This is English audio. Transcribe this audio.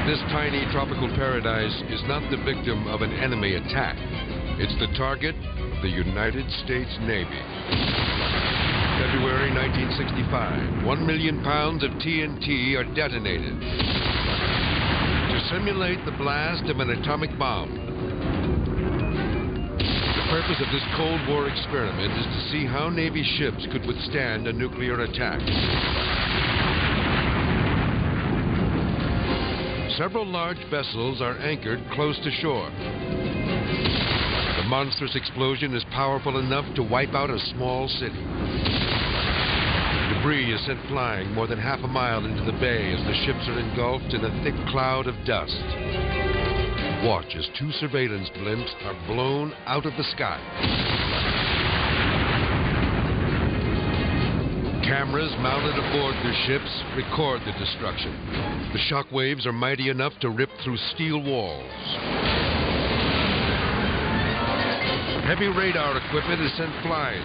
This tiny tropical paradise is not the victim of an enemy attack. It's the target of the United States Navy. February 1965, 1 million pounds of TNT are detonated to simulate the blast of an atomic bomb. The purpose of this Cold War experiment is to see how Navy ships could withstand a nuclear attack. Several large vessels are anchored close to shore. The monstrous explosion is powerful enough to wipe out a small city. Debris is sent flying more than half a mile into the bay as the ships are engulfed in a thick cloud of dust. Watch as 2 surveillance blimps are blown out of the sky. Cameras mounted aboard the ships record the destruction. The shock waves are mighty enough to rip through steel walls. Heavy radar equipment is sent flying.